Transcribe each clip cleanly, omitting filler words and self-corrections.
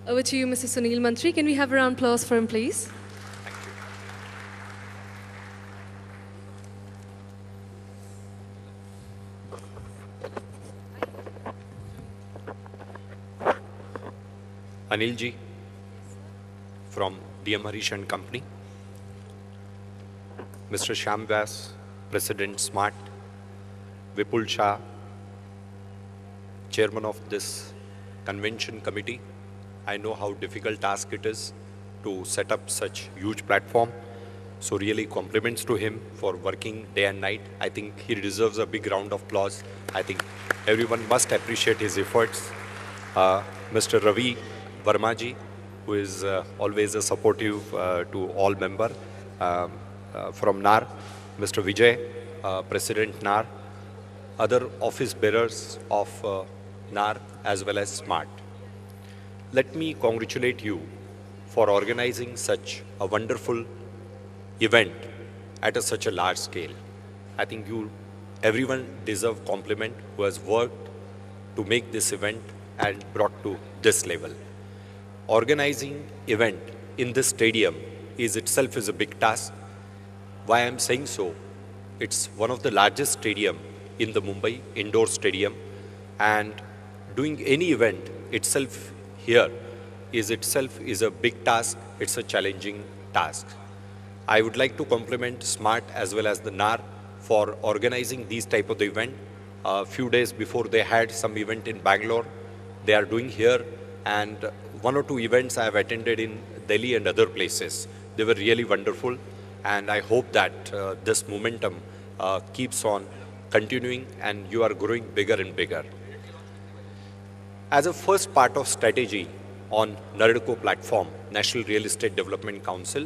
Over to you, Mr. Sunil Mantri. Can we have a round of applause for him, please? Anil ji from DM Harish and Company, Mr. Shyam Vyas, President Smart, Vipul Shah, Chairman of this convention committee. I know how difficult task it is to set up such huge platform. So really compliments to him for working day and night. I think he deserves a big round of applause. I think everyone must appreciate his efforts. Mr. Ravi Verma ji, who is always a supportive to all members from NAR, Mr. Vijay, President NAR, other office bearers of NAR as well as SMART. Let me congratulate you for organizing such a wonderful event at such a large scale. I think everyone deserves compliment who has worked to make this event and brought to this level. Organizing event in this stadium itself is a big task. Why I'm saying so? It's one of the largest stadium in the Mumbai, indoor stadium, and doing any event itself here is a big task. It's a challenging task. I would like to compliment SMART as well as the NAR for organizing these type of the event. A few days before they had some event in Bangalore, they are doing here, and one or two events I have attended in Delhi and other places. They were really wonderful, and I hope that this momentum keeps on continuing and you are growing bigger and bigger. As a first part of strategy on NAREDCO platform, National Real Estate Development Council,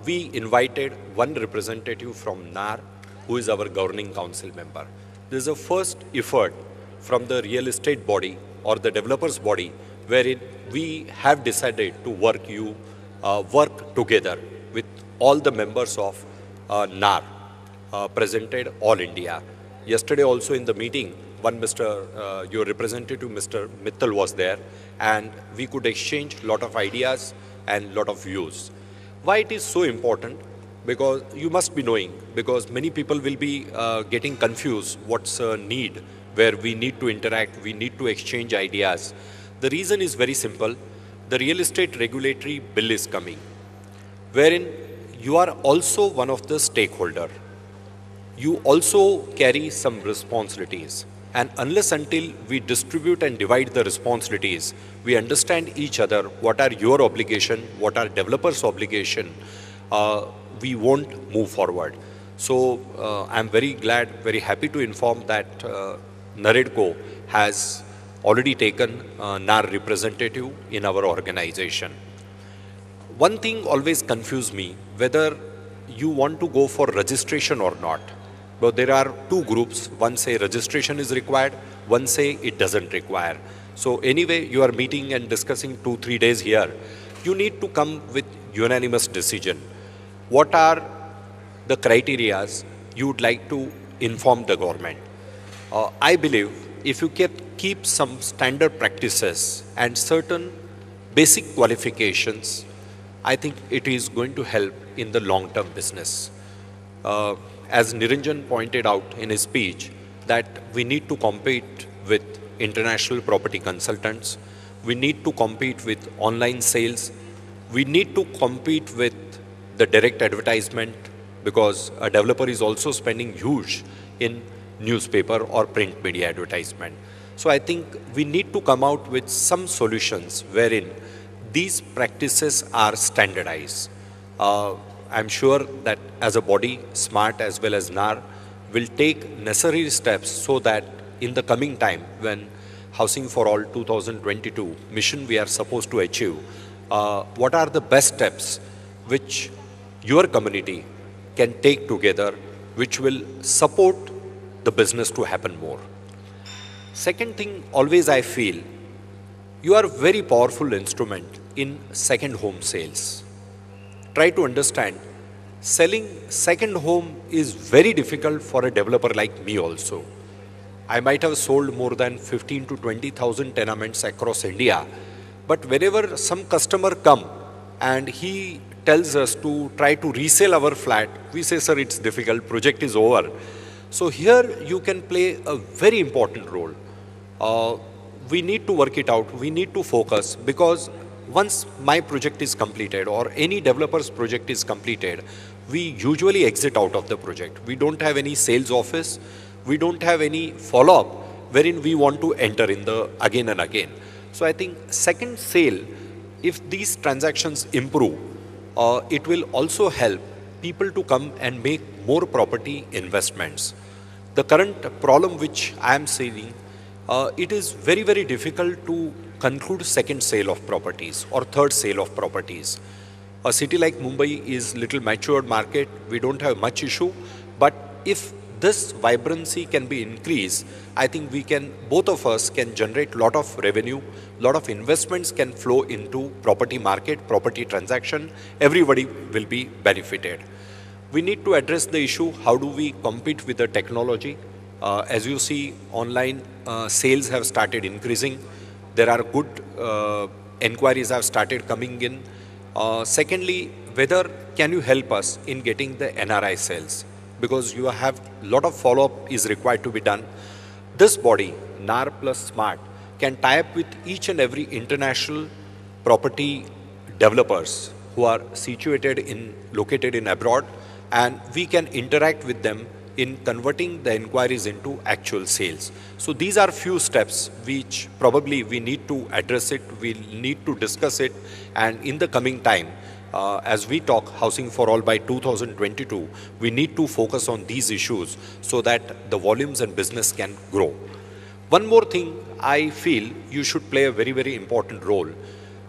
we invited one representative from NAR, who is our governing council member. This is a first effort from the real estate body or the developers body, wherein we have decided to work together with all the members of NAR, presented all India. Yesterday also in the meeting, your representative, Mr. Mittal, was there, and we could exchange a lot of ideas and lot of views. Why it is so important? Because you must be knowing, because many people will be getting confused what's a need, where we need to interact, we need to exchange ideas. The reason is very simple. The real estate regulatory bill is coming, wherein you are also one of the stakeholder. You also carry some responsibilities. And unless until we distribute and divide the responsibilities, we understand each other, what are your obligation, what are developers' obligation, we won't move forward. So I'm very glad, very happy to inform that NAREDCO has already taken NAR representative in our organization. One thing always confuses me, whether you want to go for registration or not. But there are two groups. One say registration is required, one say it doesn't require. So anyway, you are meeting and discussing 2-3 days here. You need to come with unanimous decision. What are the criteria you would like to inform the government? I believe if you keep some standard practices and certain basic qualifications, I think it is going to help in the long-term business. As Niranjan pointed out in his speech, that we need to compete with international property consultants. We need to compete with online sales. We need to compete with the direct advertisement, because a developer is also spending huge in newspaper or print media advertisement. So I think we need to come out with some solutions wherein these practices are standardized. I'm sure that as a body, SMART as well as NAR will take necessary steps so that in the coming time, when Housing for All 2022 mission we are supposed to achieve, what are the best steps which your community can take together, which will support the business to happen more. Second thing, always I feel, you are a very powerful instrument in second home sales. Try to understand, selling second home is very difficult for a developer like me also. I might have sold more than 15 to 20,000 tenements across India, But whenever some customer come and he tells us to try to resell our flat, we say, sir, it's difficult, project is over. So here you can play a very important role. We need to work it out, we need to focus, because once my project is completed or any developer's project is completed, we usually exit out of the project. We don't have any sales office, we don't have any follow-up wherein we want to enter in the again and again. So I think second sale, if these transactions improve, it will also help people to come and make more property investments. The current problem which I am seeing, it is very, very difficult to conclude second sale of properties or third sale of properties. A city like Mumbai is little matured market, we don't have much issue, but if this vibrancy can be increased, I think we can, both of us can generate lot of revenue, lot of investments can flow into property market, property transaction, everybody will be benefited. We need to address the issue, how do we compete with the technology? As you see, online sales have started increasing. There are good inquiries have started coming in. Secondly, whether can you help us in getting the NRI sales? Because you have a lot of follow-up is required to be done. This body, NAR plus Smart, can tie up with each and every international property developers who are located in abroad, and we can interact with them in converting the inquiries into actual sales. So these are few steps which probably we need to address it, we need to discuss it, and in the coming time, as we talk Housing for All by 2022, we need to focus on these issues so that the volumes and business can grow. One more thing, I feel you should play a very, very important role.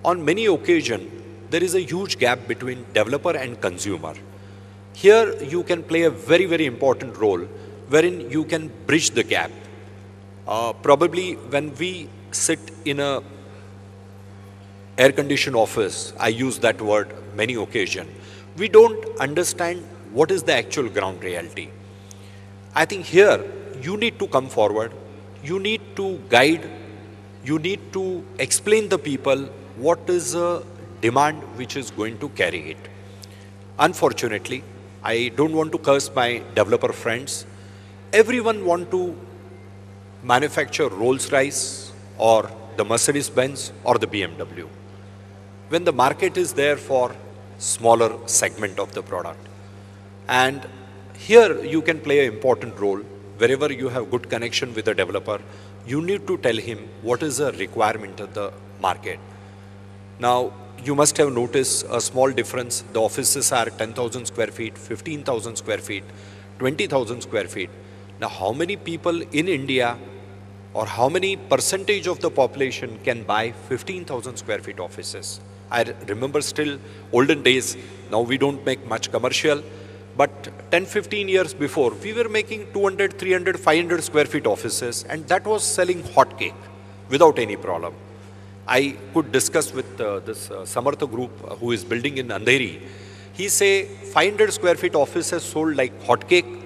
On many occasions, there is a huge gap between developer and consumer. Here you can play a very, very important role wherein you can bridge the gap. Probably when we sit in a air-conditioned office, I use that word many occasions, we don't understand what is the actual ground reality. I think here you need to come forward, you need to guide, you need to explain the people what is a demand which is going to carry it. Unfortunately, I don't want to curse my developer friends. Everyone want to manufacture Rolls-Royce or the Mercedes-Benz or the BMW, when the market is there for smaller segment of the product. And here you can play an important role. Wherever you have good connection with the developer, you need to tell him what is the requirement of the market. Now, you must have noticed a small difference. The offices are 10,000 square feet, 15,000 square feet, 20,000 square feet. Now, how many people in India or how many percentage of the population can buy 15,000 square feet offices? I remember still olden days, now we don't make much commercial, but 10-15 years before, we were making 200, 300, 500 square feet offices, and that was selling hotcake without any problem. I could discuss with this Samartha group who is building in Andheri. He say 500 square feet office has sold like hotcake,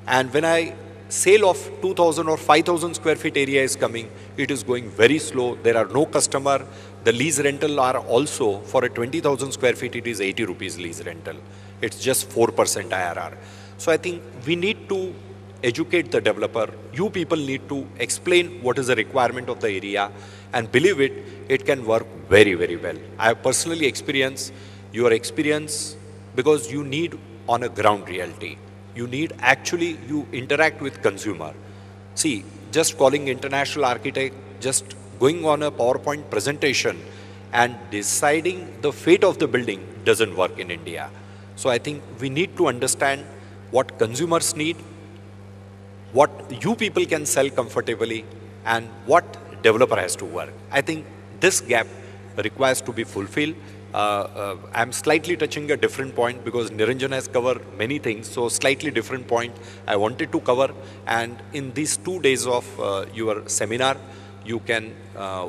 and when I sale of 2,000 or 5,000 square feet area is coming, it is going very slow. There are no customer. The lease rental are also for a 20,000 square feet, it is 80 rupees lease rental. It's just 4% IRR. So I think we need to educate the developer. You people need to explain what is the requirement of the area, and believe it, it can work very, very well. I have personally experienced your experience because you need on a ground reality. You need actually, you interact with consumer. See, just calling international architect, just going on a PowerPoint presentation and deciding the fate of the building doesn't work in India. So I think we need to understand what consumers need, what you people can sell comfortably, and what developer has to work. I think this gap requires to be fulfilled. I'm slightly touching a different point because Niranjan has covered many things, so slightly different point I wanted to cover. And in these 2 days of your seminar, you can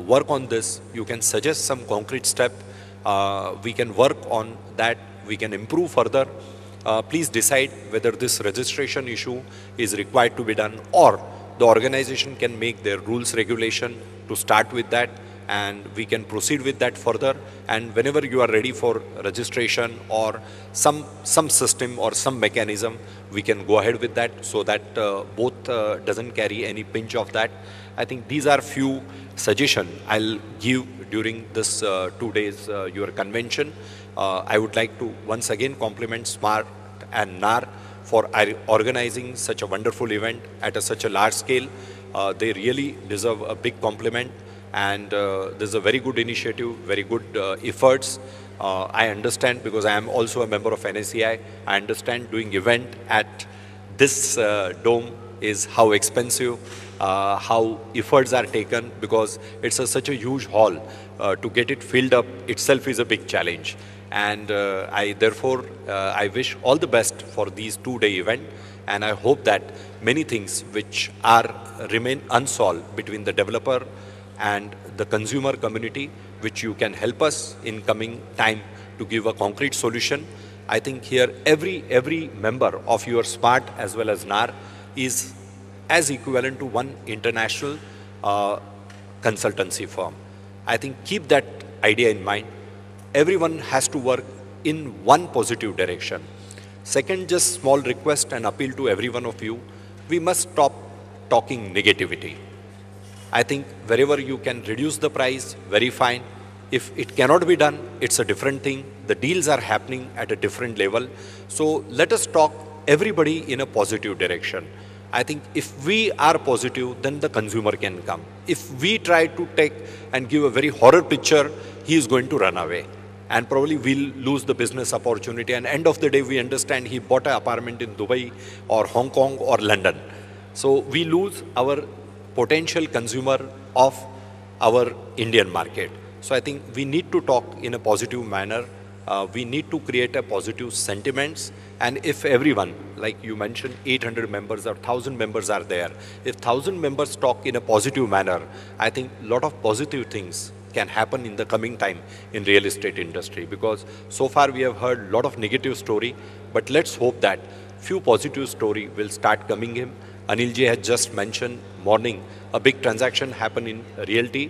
work on this, you can suggest some concrete step, we can work on that, we can improve further. Please decide whether this registration issue is required to be done, or the organization can make their rules regulation to start with that. and we can proceed with that further. And whenever you are ready for registration or some system or some mechanism, we can go ahead with that, so that both doesn't carry any pinch of that. I think these are few suggestions I'll give during this 2 days your convention. I would like to once again compliment SMART and NAR for organizing such a wonderful event at such a large scale. They really deserve a big compliment, and this is a very good initiative, very good efforts. I understand, because I am also a member of NSCI, I understand doing event at this dome is how expensive, how efforts are taken, because it's such a huge hall. To get it filled up itself is a big challenge. And I wish all the best for these 2-day event, and I hope that many things which remain unsolved between the developer and the consumer community, which you can help us in coming time to give a concrete solution. I think here every member of your SMART as well as NAR is as equivalent to one international consultancy firm. I think keep that idea in mind. Everyone has to work in one positive direction. Second, just small request and appeal to every one of you, we must stop talking negativity. I think wherever you can reduce the price, very fine. If it cannot be done, it's a different thing. The deals are happening at a different level. So let us talk everybody in a positive direction. I think if we are positive, then the consumer can come. If we try to take and give a very horror picture, he is going to run away. And probably we'll lose the business opportunity. And end of the day, we understand he bought an apartment in Dubai or Hong Kong or London. So we lose our potential consumer of our Indian market. So I think we need to talk in a positive manner. We need to create a positive sentiments. And if everyone, like you mentioned, 800 members or 1,000 members are there, if 1,000 members talk in a positive manner, I think a lot of positive things can happen in the coming time in real estate industry. Because so far we have heard a lot of negative story, but let's hope that few positive story will start coming in. Anil ji had just mentioned morning, a big transaction happened in realty,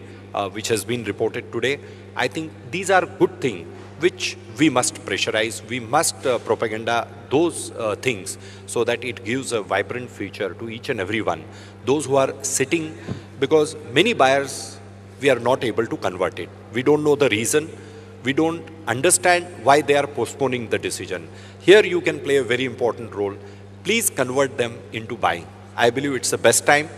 which has been reported today. I think these are good things which we must pressurize, we must propaganda those things, so that it gives a vibrant future to each and every one. Those who are sitting, because many buyers, we are not able to convert it. We don't know the reason. We don't understand why they are postponing the decision. Here you can play a very important role. Please convert them into buying. I believe it's the best time.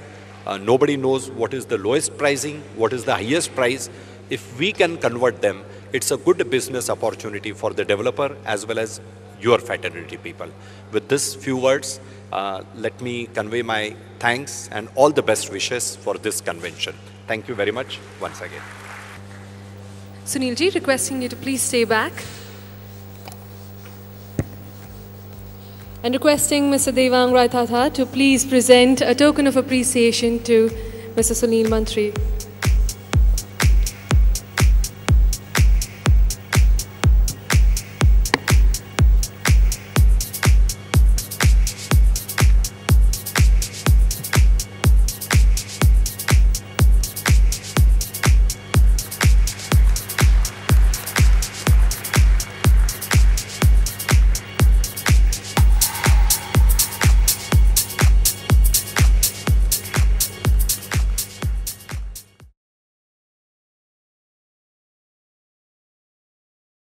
Nobody knows what is the lowest pricing, what is the highest price. If we can convert them, it's a good business opportunity for the developer as well as your fraternity people. With these few words, let me convey my thanks and all the best wishes for this convention. Thank you very much once again. Sunil ji, requesting you to please stay back. And requesting Mr. Devang Raithatha to please present a token of appreciation to Mr. Sunil Mantri.